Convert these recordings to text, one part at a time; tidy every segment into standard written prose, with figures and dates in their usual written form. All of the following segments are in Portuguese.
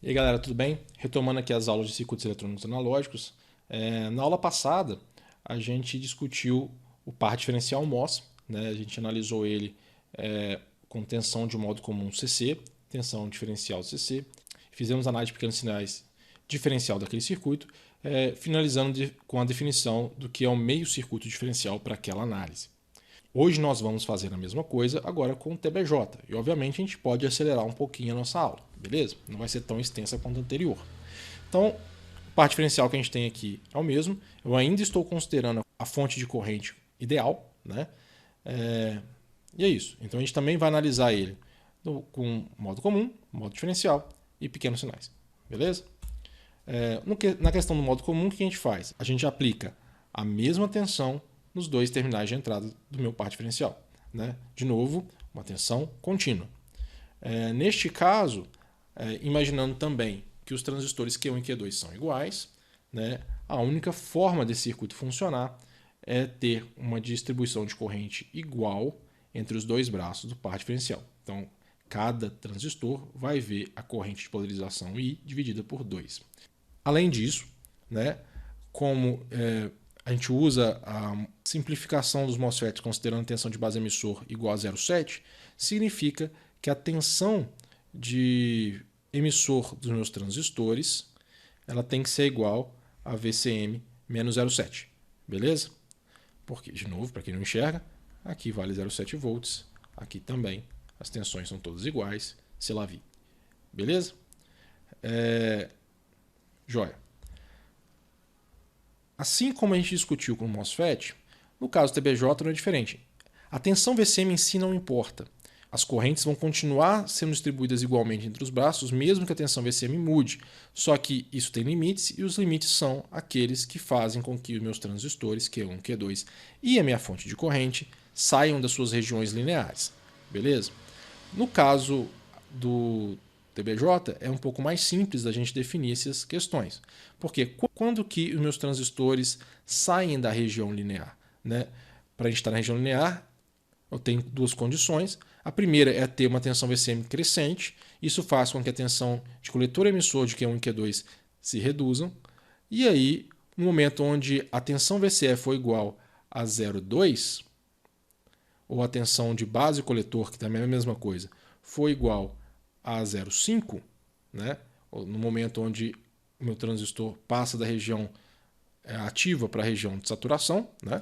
E aí galera, tudo bem? Retomando aqui as aulas de circuitos eletrônicos analógicos, na aula passada a gente discutiu o par diferencial MOS, né? A gente analisou ele com tensão de modo comum CC, tensão diferencial CC, fizemos análise de pequenos sinais diferencial daquele circuito, finalizando com a definição do que é o meio circuito diferencial para aquela análise. Hoje nós vamos fazer a mesma coisa agora com o TBJ. E obviamente a gente pode acelerar um pouquinho a nossa aula, beleza? Não vai ser tão extensa quanto a anterior. Então, o par diferencial que a gente tem aqui é o mesmo. Eu ainda estou considerando a fonte de corrente ideal, né? E é isso. Então a gente também vai analisar ele com modo comum, modo diferencial e pequenos sinais, beleza? Na questão do modo comum, o que a gente faz? A gente aplica a mesma tensão nos dois terminais de entrada do meu par diferencial, né? De novo, uma tensão contínua. Neste caso, imaginando também que os transistores Q1 e Q2 são iguais, né? A única forma desse circuito funcionar é ter uma distribuição de corrente igual entre os dois braços do par diferencial. Então, cada transistor vai ver a corrente de polarização I dividida por 2. Além disso, né, como a gente usa a simplificação dos MOSFETs considerando a tensão de base emissor igual a 0,7, significa que a tensão de emissor dos meus transistores ela tem que ser igual a VCM menos 0,7. Beleza? Porque, de novo, para quem não enxerga, aqui vale 0,7 volts, aqui também as tensões são todas iguais, se lá vi. Beleza? Joia. Assim como a gente discutiu com o MOSFET, no caso do TBJ não é diferente. A tensão VCM em si não importa. As correntes vão continuar sendo distribuídas igualmente entre os braços, mesmo que a tensão VCM mude. Só que isso tem limites, e os limites são aqueles que fazem com que os meus transistores, Q1, Q2 e a minha fonte de corrente saiam das suas regiões lineares. Beleza? No caso do TBJ, é um pouco mais simples da gente definir essas questões. Porque quando que os meus transistores saem da região linear? Né? Para a gente estar na região linear, eu tenho duas condições. A primeira é ter uma tensão VCM crescente. Isso faz com que a tensão de coletor emissor de Q1 e Q2 se reduzam. E aí, no momento onde a tensão VCE for igual a 0,2, ou a tensão de base coletor, que também é a mesma coisa, for igual a 0,5, né? No momento onde o meu transistor passa da região ativa para a região de saturação, né?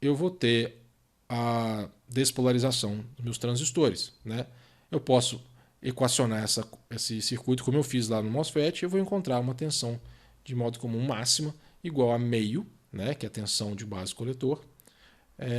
Eu vou ter a despolarização dos meus transistores, né? Eu posso equacionar esse circuito como eu fiz lá no MOSFET e eu vou encontrar uma tensão de modo comum máxima igual a meio, né? Que é a tensão de base coletor,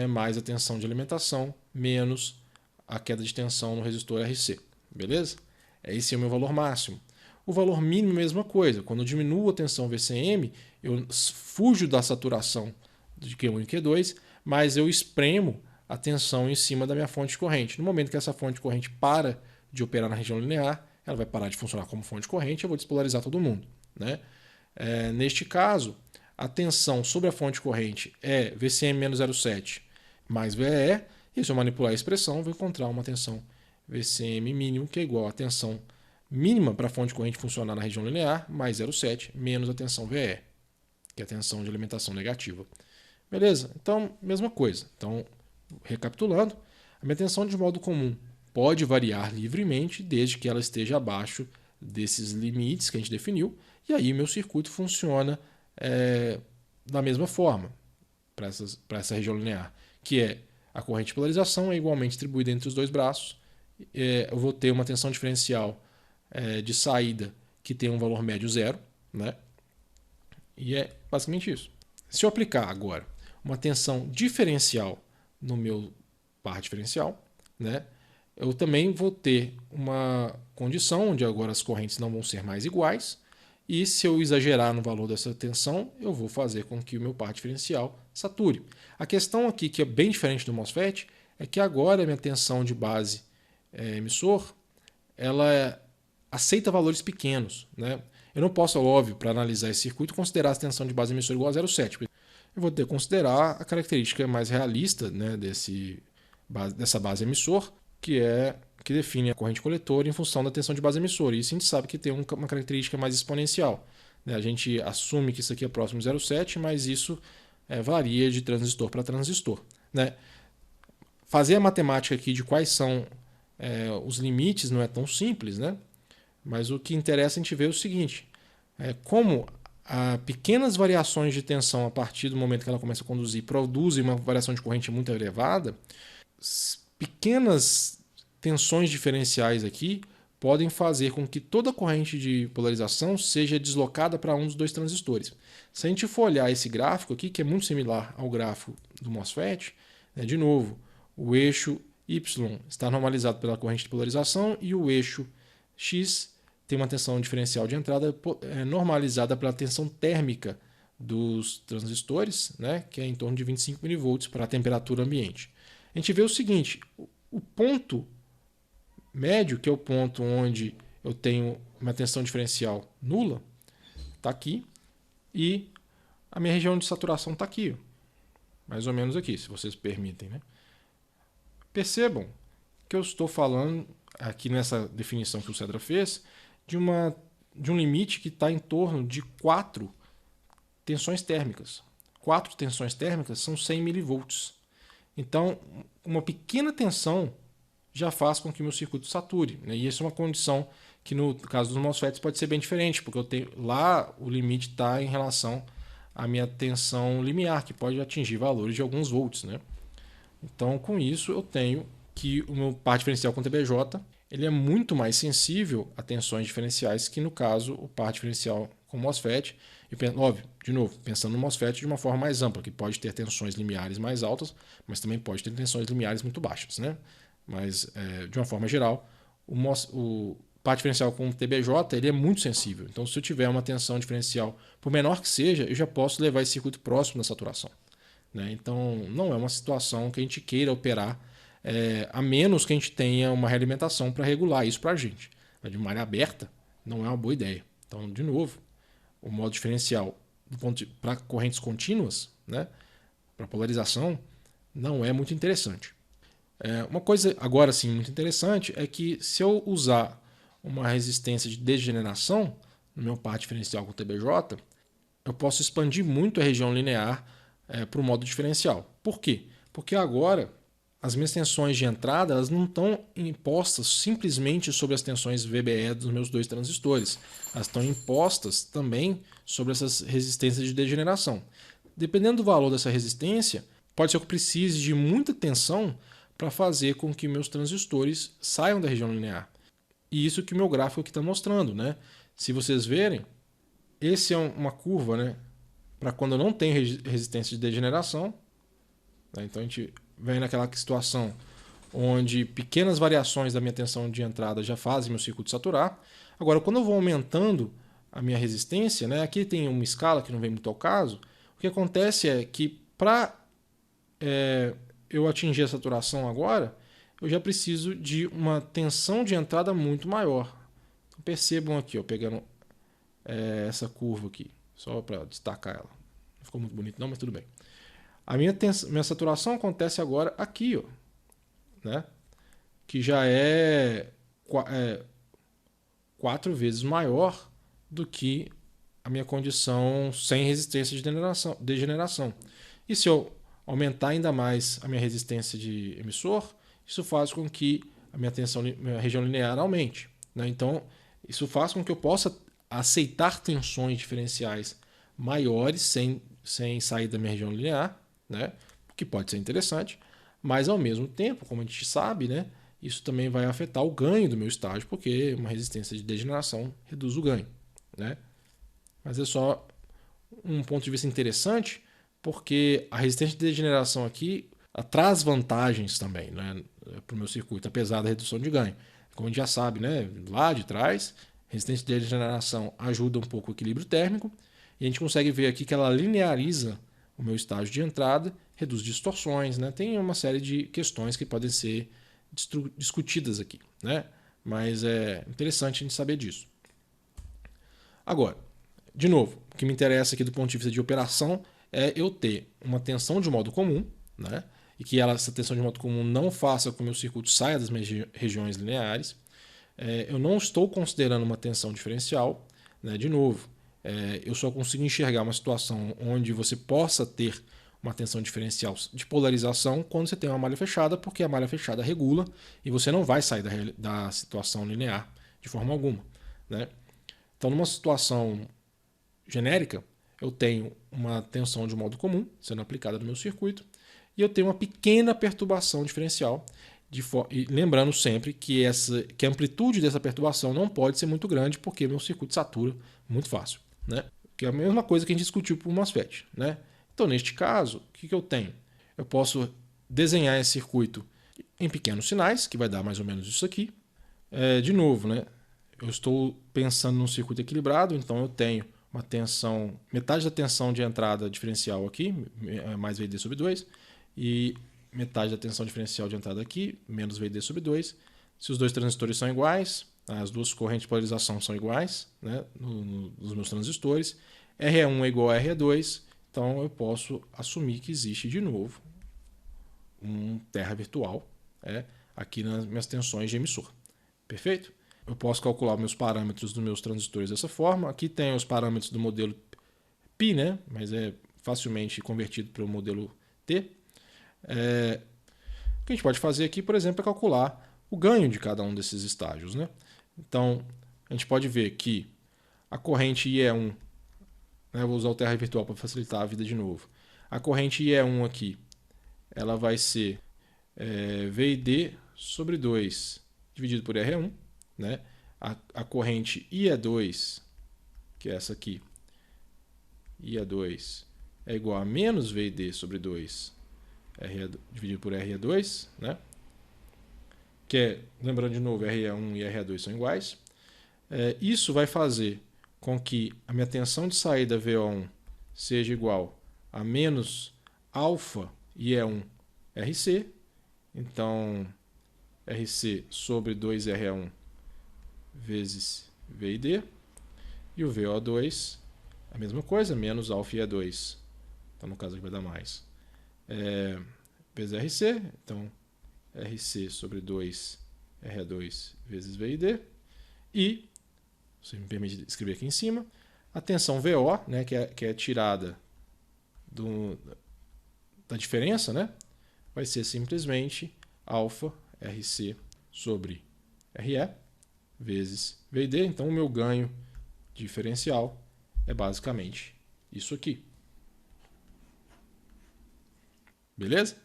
mais a tensão de alimentação, menos a queda de tensão no resistor RC. Beleza? Esse é o meu valor máximo. O valor mínimo é a mesma coisa. Quando eu diminuo a tensão VCM, eu fujo da saturação de Q1 e Q2, mas eu espremo a tensão em cima da minha fonte de corrente. No momento que essa fonte de corrente para de operar na região linear, ela vai parar de funcionar como fonte de corrente e eu vou despolarizar todo mundo. Né? Neste caso, a tensão sobre a fonte de corrente é VCM menos 0,7 mais VE, e se eu manipular a expressão, eu vou encontrar uma tensão VCM mínimo, que é igual à tensão mínima para a fonte de corrente funcionar na região linear, mais 0,7, menos a tensão VE, que é a tensão de alimentação negativa. Beleza? Então, mesma coisa. Então, recapitulando, a minha tensão de modo comum pode variar livremente, desde que ela esteja abaixo desses limites que a gente definiu, e aí meu circuito funciona da mesma forma para essa região linear, que é a corrente de polarização é igualmente distribuída entre os dois braços. Eu vou ter uma tensão diferencial de saída que tem um valor médio zero, né? E é basicamente isso. Se eu aplicar agora uma tensão diferencial no meu par diferencial, né, eu também vou ter uma condição onde agora as correntes não vão ser mais iguais, e se eu exagerar no valor dessa tensão, eu vou fazer com que o meu par diferencial sature. A questão aqui, que é bem diferente do MOSFET, é que agora a minha tensão de base emissor ela aceita valores pequenos. Né? Eu não posso, óbvio, para analisar esse circuito, considerar a tensão de base emissor igual a 0,7. Eu vou ter que considerar a característica mais realista, né, dessa base emissor, que é que define a corrente coletora em função da tensão de base emissora. E isso a gente sabe que tem uma característica mais exponencial, né? A gente assume que isso aqui é próximo de 0,7, mas isso varia de transistor para transistor, né? Fazer a matemática aqui de quais são os limites não é tão simples, né? Mas o que interessa a gente ver é o seguinte: como pequenas variações de tensão a partir do momento que ela começa a conduzir produzem uma variação de corrente muito elevada, pequenas tensões diferenciais aqui podem fazer com que toda a corrente de polarização seja deslocada para um dos dois transistores. Se a gente for olhar esse gráfico aqui, que é muito similar ao gráfico do MOSFET, de novo, o eixo Y está normalizado pela corrente de polarização e o eixo X tem uma tensão diferencial de entrada normalizada pela tensão térmica dos transistores, né, que é em torno de 25 mV para a temperatura ambiente. A gente vê o seguinte: o ponto médio, que é o ponto onde eu tenho uma tensão diferencial nula, está aqui, e a minha região de saturação está aqui, mais ou menos aqui, se vocês permitem, né? Percebam que eu estou falando aqui nessa definição que o Cedra fez de um limite que está em torno de 4 tensões térmicas. 4 tensões térmicas são 100 mV. Então, uma pequena tensão já faz com que o meu circuito sature, né? E isso é uma condição que no caso dos MOSFETs pode ser bem diferente, porque eu tenho, lá o limite está em relação à minha tensão limiar, que pode atingir valores de alguns volts, né? Então, com isso, eu tenho que o meu par diferencial com TBJ ele é muito mais sensível a tensões diferenciais que, no caso, o par diferencial com MOSFET. E, óbvio, de novo, pensando no MOSFET de uma forma mais ampla, que pode ter tensões limiares mais altas, mas também pode ter tensões limiares muito baixas, né? Mas, de uma forma geral, o par diferencial com TBJ ele é muito sensível. Então, se eu tiver uma tensão diferencial, por menor que seja, eu já posso levar esse circuito próximo da saturação, né? Então, não é uma situação que a gente queira operar, a menos que a gente tenha uma realimentação para regular isso para a gente. Mas de malha aberta, não é uma boa ideia. Então, de novo, o modo diferencial para correntes contínuas, né, para polarização, não é muito interessante. Uma coisa, agora sim, muito interessante é que se eu usar uma resistência de degeneração no meu par diferencial com TBJ, eu posso expandir muito a região linear para o modo diferencial. Por quê? Porque agora as minhas tensões de entrada elas não estão impostas simplesmente sobre as tensões VBE dos meus dois transistores. Elas estão impostas também sobre essas resistências de degeneração. Dependendo do valor dessa resistência, pode ser que eu precise de muita tensão para fazer com que meus transistores saiam da região linear. E isso que o meu gráfico aqui está mostrando, né? Se vocês verem, esse é uma curva, né, para quando eu não tenho resistência de degeneração, né? Então a gente vem naquela situação onde pequenas variações da minha tensão de entrada já fazem meu circuito saturar. Agora, quando eu vou aumentando a minha resistência, né, aqui tem uma escala que não vem muito ao caso, o que acontece é que para eu atingir a saturação agora, eu já preciso de uma tensão de entrada muito maior. Então, percebam aqui, ó, pegando essa curva aqui, só para destacar ela. Não ficou muito bonito não, mas tudo bem. A minha saturação acontece agora aqui, ó, né? Que já é 4 vezes maior do que a minha condição sem resistência de degeneração. E se eu aumentar ainda mais a minha resistência de emissor, isso faz com que a minha região linear aumente, né? Então, isso faz com que eu possa aceitar tensões diferenciais maiores sem sair da minha região linear, né? O que pode ser interessante, mas ao mesmo tempo, como a gente sabe, né, isso também vai afetar o ganho do meu estágio, porque uma resistência de degeneração reduz o ganho, né? Mas é só um ponto de vista interessante, porque a resistência de degeneração aqui traz vantagens também, né, para o meu circuito, apesar da redução de ganho. Como a gente já sabe, né, lá de trás, resistência de degeneração ajuda um pouco o equilíbrio térmico, e a gente consegue ver aqui que ela lineariza o meu estágio de entrada, reduz distorções, né? Tem uma série de questões que podem ser discutidas aqui, né? Mas é interessante a gente saber disso. Agora, de novo, o que me interessa aqui do ponto de vista de operação é eu ter uma tensão de modo comum, né? e que essa tensão de modo comum não faça com que o meu circuito saia das minhas regiões lineares. Eu não estou considerando uma tensão diferencial, né? De novo, eu só consigo enxergar uma situação onde você possa ter uma tensão diferencial de polarização quando você tem uma malha fechada, porque a malha fechada regula e você não vai sair da situação linear de forma alguma, né? Então, numa situação genérica, eu tenho uma tensão de modo comum sendo aplicada no meu circuito e eu tenho uma pequena perturbação diferencial, e lembrando sempre que a amplitude dessa perturbação não pode ser muito grande porque meu circuito satura muito fácil, né? Que é a mesma coisa que a gente discutiu para o MOSFET, né? Então, neste caso, o que eu tenho? Eu posso desenhar esse circuito em pequenos sinais, que vai dar mais ou menos isso aqui. De novo, né? Eu estou pensando num circuito equilibrado, então eu tenho uma tensão, metade da tensão de entrada diferencial aqui, mais VD sobre 2, e metade da tensão diferencial de entrada aqui, menos VD sobre 2. Se os dois transistores são iguais, as duas correntes de polarização são iguais, né, nos meus transistores, RE1 é igual a RE2, então eu posso assumir que existe de novo um terra virtual aqui nas minhas tensões de emissor. Perfeito? Eu posso calcular meus parâmetros dos meus transistores dessa forma. Aqui tem os parâmetros do modelo Pi, né? Mas é facilmente convertido para o modelo T. O que a gente pode fazer aqui, por exemplo, é calcular o ganho de cada um desses estágios, né? Então, a gente pode ver que a corrente IE1, né? Vou usar o terra virtual para facilitar a vida de novo. A corrente IE1 aqui, ela vai ser VD sobre 2 dividido por RE1. Né? A corrente IE2, que é essa aqui, IE2 é igual a menos VD sobre 2 dividido por RE2, né? Que é, lembrando de novo, RE1 e RE2 são iguais. Isso vai fazer com que a minha tensão de saída VO1 seja igual a menos alfa IE1 RC. Então, RC sobre 2RE1 vezes V e D, e o VO2 a mesma coisa, menos alfa IE2, então no caso aqui vai dar mais, vezes RC, então RC sobre 2 RE2 vezes V e D, e, se me permite escrever aqui em cima, a tensão VO, né, que é tirada da diferença, né, vai ser simplesmente alfa RC sobre RE vezes VD. Então, o meu ganho diferencial é basicamente isso aqui. Beleza?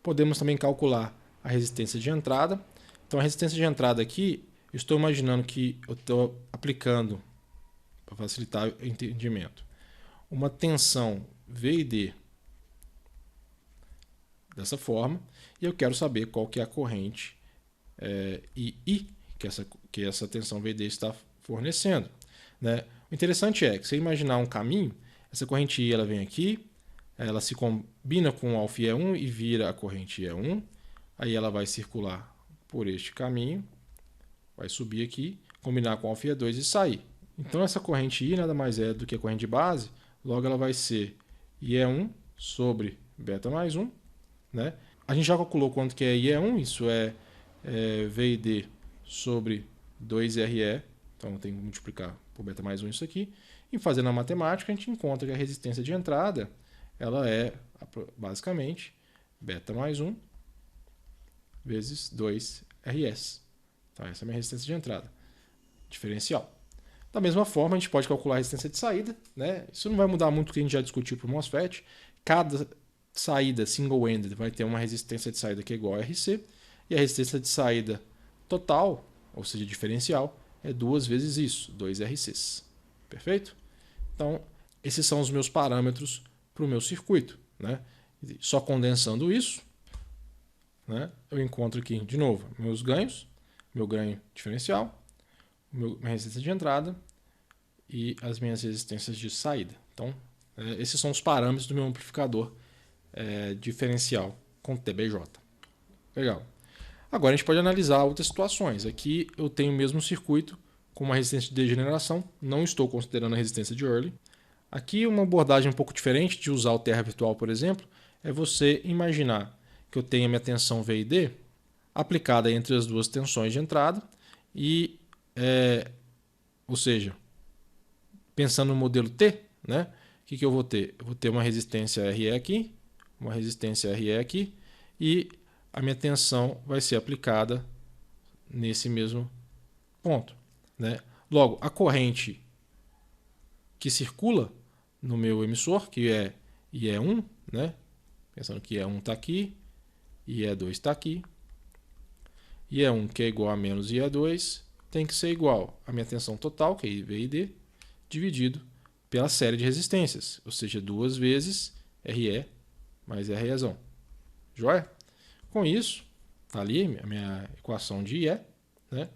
Podemos também calcular a resistência de entrada. Então, a resistência de entrada aqui, eu estou imaginando que eu estou aplicando, para facilitar o entendimento, uma tensão V e D dessa forma, e eu quero saber qual que é a corrente I que essa tensão VD está fornecendo, né? O interessante é que, se você imaginar um caminho, essa corrente I ela vem aqui, ela se combina com o alfa E1 e vira a corrente E1, aí ela vai circular por este caminho, vai subir aqui, combinar com o alfa E2 e sair. Então essa corrente I nada mais é do que a corrente de base, logo ela vai ser IE1 sobre beta mais 1, né? A gente já calculou quanto que é IE1, isso é VD sobre 2RE, então tem que multiplicar por beta mais 1 isso aqui, e fazendo a matemática a gente encontra que a resistência de entrada ela é basicamente beta mais 1 vezes 2RS. Então essa é a minha resistência de entrada diferencial. Da mesma forma a gente pode calcular a resistência de saída, né? Isso não vai mudar muito o que a gente já discutiu para o MOSFET. Cada saída single-ended vai ter uma resistência de saída que é igual a RC, e a resistência de saída total, ou seja, diferencial, é 2 vezes isso, 2RCs. Perfeito? Então, esses são os meus parâmetros para o meu circuito, né? Só condensando isso, né, eu encontro aqui, de novo, meus ganhos, meu ganho diferencial, minha resistência de entrada e as minhas resistências de saída. Então, esses são os parâmetros do meu amplificador diferencial com TBJ. Legal. Agora a gente pode analisar outras situações. Aqui eu tenho o mesmo circuito com uma resistência de degeneração, não estou considerando a resistência de Early. Aqui uma abordagem um pouco diferente de usar o terra virtual, por exemplo, é você imaginar que eu tenho a minha tensão V e D aplicada entre as duas tensões de entrada e, ou seja, pensando no modelo T, né? O que eu vou ter? Eu vou ter uma resistência RE aqui, uma resistência RE aqui e a minha tensão vai ser aplicada nesse mesmo ponto, né? Logo, a corrente que circula no meu emissor, que é IE1, né? Pensando que IE1 está aqui, IE2 está aqui, IE1 que é igual a menos IE2 tem que ser igual à minha tensão total, que é IV e D, dividido pela série de resistências, ou seja, 2 vezes RE mais REzão. Joia? Com isso, está ali a minha equação de IE, né?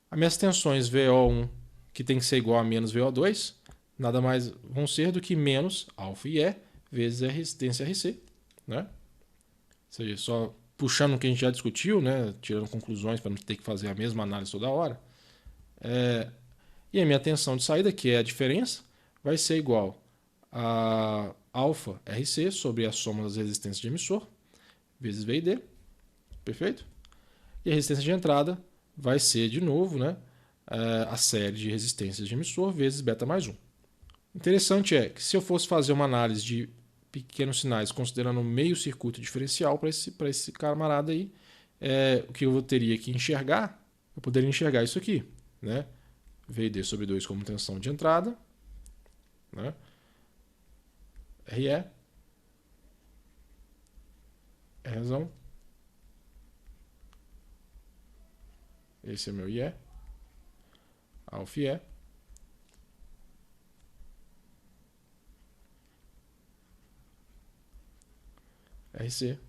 As minhas tensões VO1, que tem que ser igual a menos VO2, nada mais vão ser do que menos alfa IE vezes a resistência RC, né? Ou seja, só puxando o que a gente já discutiu, né? Tirando conclusões para não ter que fazer a mesma análise toda hora. E a minha tensão de saída, que é a diferença, vai ser igual a alfa RC sobre a soma das resistências de emissor, vezes V e D. Perfeito? E a resistência de entrada vai ser, de novo, né, a série de resistências de emissor vezes beta mais 1. Interessante é que se eu fosse fazer uma análise de pequenos sinais considerando meio circuito diferencial para esse camarada aí, o que eu teria que enxergar, eu poderia enxergar isso aqui, né? V e D sobre 2 como tensão de entrada, né? RE, Rezão. Esse é meu IE, alfa IE, RC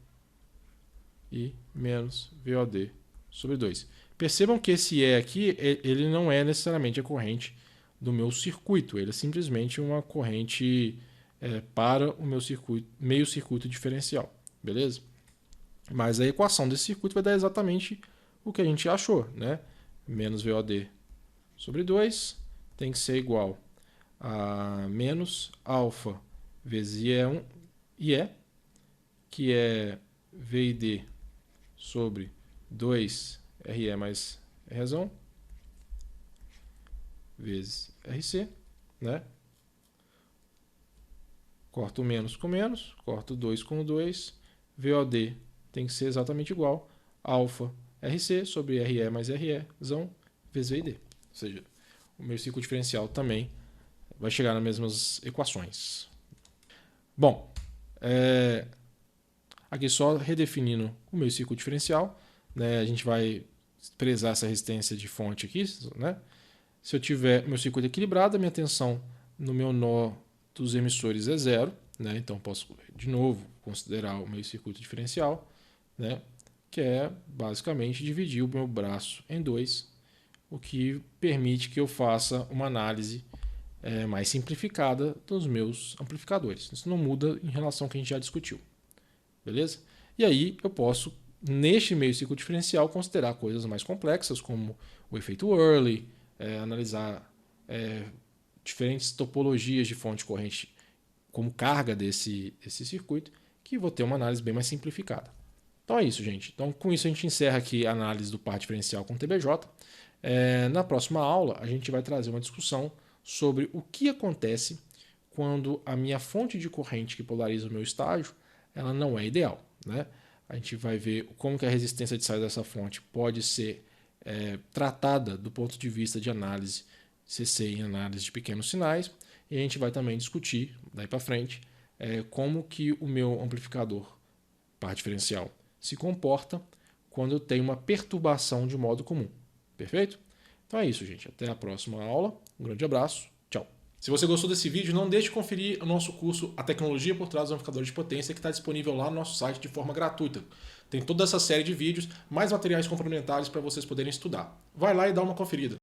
e menos VOD sobre 2. Percebam que esse E aqui, ele não é necessariamente a corrente do meu circuito, ele é simplesmente uma corrente para o meu circuito, meio circuito diferencial, beleza? Mas a equação desse circuito vai dar exatamente o que a gente achou, né? Menos VOD sobre 2 tem que ser igual a menos alfa vezes IE1, IE, que é V e D sobre 2 RE mais Rezão, vezes RC, né? Corto menos com menos, corto 2 com 2, VOD tem que ser exatamente igual a alfa RC sobre RE mais REzão, vezes V e D. Ou seja, o meu ciclo diferencial também vai chegar nas mesmas equações. Bom, aqui só redefinindo o meu ciclo diferencial, né, a gente vai prezar essa resistência de fonte aqui, né? Se eu tiver meu circuito equilibrado, a minha tensão no meu nó dos emissores é 0, né? Então posso de novo considerar o meu circuito diferencial, né? Que é basicamente dividir o meu braço em 2, o que permite que eu faça uma análise mais simplificada dos meus amplificadores. Isso não muda em relação ao que a gente já discutiu. Beleza? E aí eu posso, neste meio ciclo diferencial, considerar coisas mais complexas, como o efeito Early, analisar diferentes topologias de fonte corrente como carga desse circuito, que vou ter uma análise bem mais simplificada. Então é isso, gente. Então, com isso a gente encerra aqui a análise do par diferencial com TBJ. Na próxima aula, a gente vai trazer uma discussão sobre o que acontece quando a minha fonte de corrente que polariza o meu estágio ela não é ideal, né? A gente vai ver como que a resistência de saída dessa fonte pode ser tratada do ponto de vista de análise CC em análise de pequenos sinais, e a gente vai também discutir, daí para frente, como que o meu amplificador par diferencial se comporta quando eu tenho uma perturbação de modo comum. Perfeito? Então é isso, gente. Até a próxima aula. Um grande abraço. Tchau. Se você gostou desse vídeo, não deixe de conferir o nosso curso A Tecnologia por Trás dos Amplificadores de Potência, que está disponível lá no nosso site de forma gratuita. Tem toda essa série de vídeos, mais materiais complementares para vocês poderem estudar. Vai lá e dá uma conferida.